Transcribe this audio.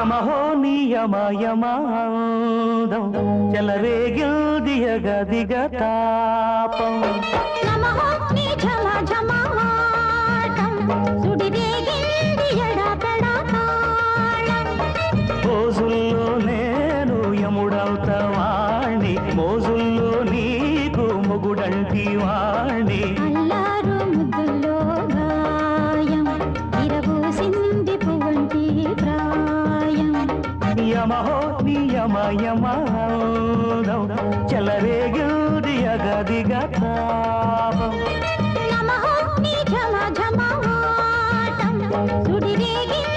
యమహో నియమయమాదం చెలరేగిల్దియ గదిగ తాపం నమహో నీ ఝమ ఝమాటం సుడిరేగిల్ది ఎడతడా తాళం రోజుల్లో నేను యముడవుత వాణ్ణి మోజుల్లో నీకు మొగుడంటి వాణ్ణి అల్లారు ముద్దుల్లో గాయం ఇరబూసింది పువ్వంటి ప్రాయం యమహో నియమయమాదం చెలరేగిల్దియ గదిగ తాపం నమహో నీ ఝమ ఝమాటం సుడిరేగిల్ది